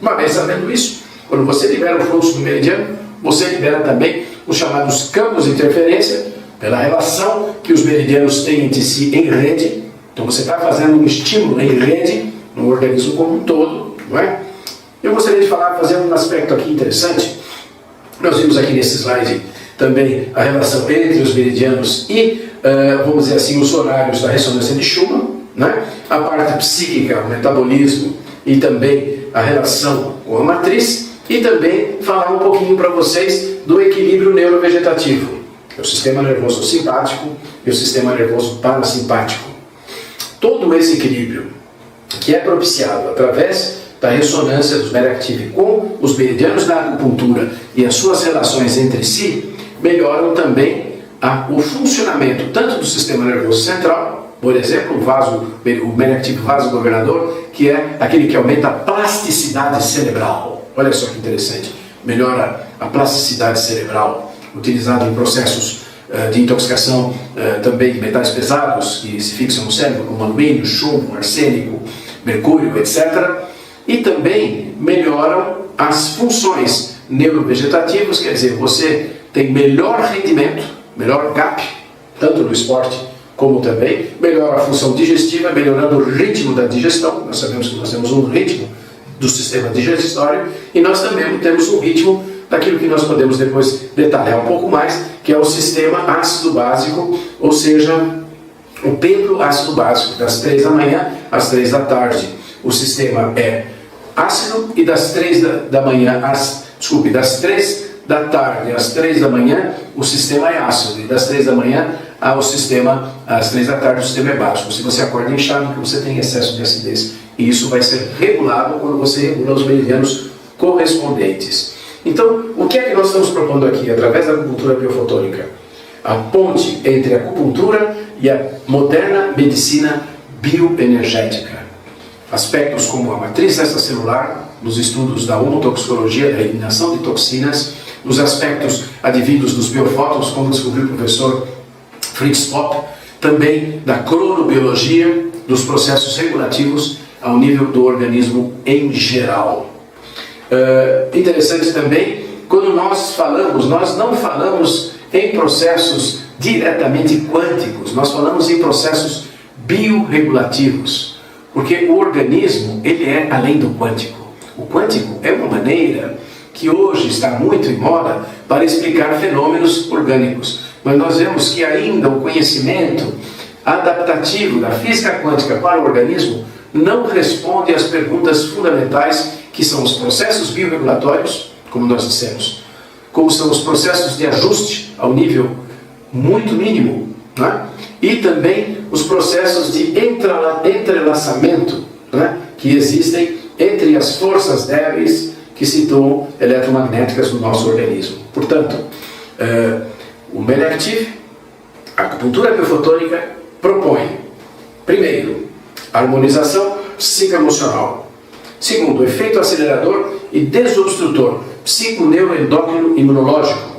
Uma vez sabendo isso, quando você libera o fluxo do meridiano, você libera também os chamados campos de interferência, pela relação que os meridianos têm entre si em rede. Então você está fazendo um estímulo em rede no organismo como um todo, não é? Eu gostaria de fazer um aspecto aqui interessante. Nós vimos aqui nesse slide também a relação entre os meridianos e, vamos dizer assim, os horários da ressonância de Schumann, né? A parte psíquica, o metabolismo e também a relação com a matriz, e também falar um pouquinho para vocês do equilíbrio neurovegetativo, o sistema nervoso simpático e o sistema nervoso parasimpático. Todo esse equilíbrio que é propiciado através da ressonância dos mereactivi com os meridianos da acupuntura e as suas relações entre si, melhoram também o funcionamento tanto do sistema nervoso central, por exemplo, o mereactivi vasogovernador, que é aquele que aumenta a plasticidade cerebral. Olha só que interessante, melhora a plasticidade cerebral, utilizado em processos de intoxicação também de metais pesados que se fixam no cérebro, como alumínio, chumbo, arsênico, mercúrio, etc. E também melhoram as funções neurovegetativas, quer dizer, você tem melhor rendimento, melhor GAP, tanto no esporte como também, melhora a função digestiva, melhorando o ritmo da digestão. Nós sabemos que nós temos um ritmo do sistema digestório e nós também temos um ritmo daquilo que nós podemos depois detalhar um pouco mais, que é o sistema ácido básico, ou seja, o pendlo ácido básico, das 3 da manhã às 3 da tarde. O sistema é ácido e das 3 da manhã das 3 da tarde às 3 da manhã o sistema é ácido, e das 3 da manhã às 3 da tarde o sistema é básico. Se você acorda inchado, você tem excesso de acidez, e isso vai ser regulado quando você regula os meridianos correspondentes. Então, o que é que nós estamos propondo aqui, através da acupuntura biofotônica? A ponte entre a acupuntura e a moderna medicina bioenergética. Aspectos como a matriz extracelular, nos estudos da homotoxicologia, da eliminação de toxinas, nos aspectos advindos dos biofótons, como descobriu o professor Fritz Popp, também da cronobiologia, dos processos regulativos ao nível do organismo em geral. Interessante também, quando nós não falamos em processos diretamente quânticos, nós falamos em processos bioregulativos, porque o organismo, ele é além do quântico. O quântico é uma maneira que hoje está muito em moda para explicar fenômenos orgânicos, mas nós vemos que ainda o conhecimento adaptativo da física quântica para o organismo não responde às perguntas fundamentais que são os processos biorregulatórios, como nós dissemos, como são os processos de ajuste ao nível muito mínimo, né? E também os processos de entrelaçamento, né? Que existem entre as forças débeis que situam eletromagnéticas no nosso organismo. Portanto, o Menactive, a acupuntura biofotônica, propõe, primeiro, harmonização psicoemocional. Segundo, efeito acelerador e desobstrutor psico-neuroendócrino imunológico,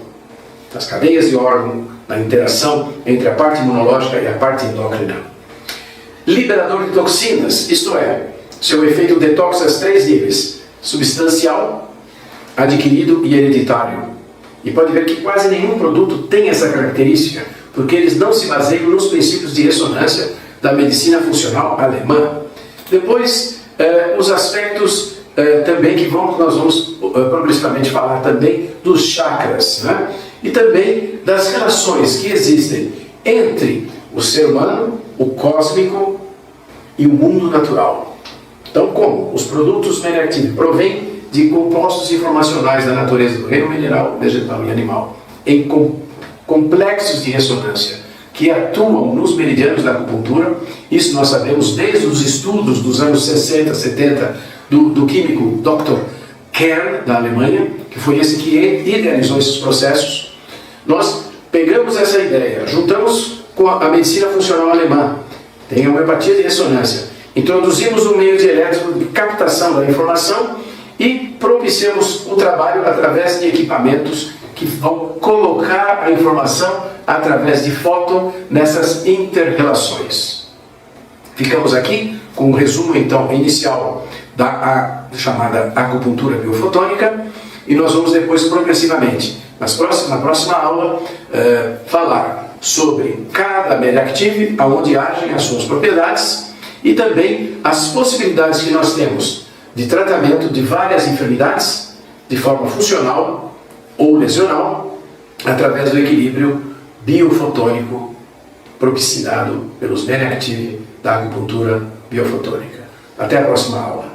nas cadeias de órgão, na interação entre a parte imunológica e a parte endócrina. Liberador de toxinas, isto é, seu efeito detox a 3 níveis: substancial, adquirido e hereditário. E pode ver que quase nenhum produto tem essa característica, porque eles não se baseiam nos princípios de ressonância da medicina funcional alemã. Depois, os aspectos também que nós vamos progressivamente falar também dos chakras, né? E também das relações que existem entre o ser humano, o cósmico e o mundo natural. Então, como os produtos Menactive provêm de compostos informacionais da natureza do reino mineral, vegetal e animal, em complexos de ressonância que atuam nos meridianos da acupuntura. Isso nós sabemos desde os estudos dos anos 60, 70 do químico Dr. Kern, da Alemanha, que foi esse que idealizou esses processos. Nós pegamos essa ideia, juntamos com a medicina funcional alemã, tem a homeopatia de ressonância, introduzimos um meio dielétrico de captação da informação e propiciamos o trabalho através de equipamentos que vão colocar a informação através de fóton nessas inter-relações. Ficamos aqui com um resumo então inicial da chamada acupuntura biofotônica, e nós vamos depois progressivamente, na próxima aula, falar sobre cada Menactive, aonde agem as suas propriedades, e também as possibilidades que nós temos de tratamento de várias enfermidades de forma funcional ou lesional, através do equilíbrio biofotônico propiciado pelos Menactive da acupuntura biofotônica. Até a próxima aula.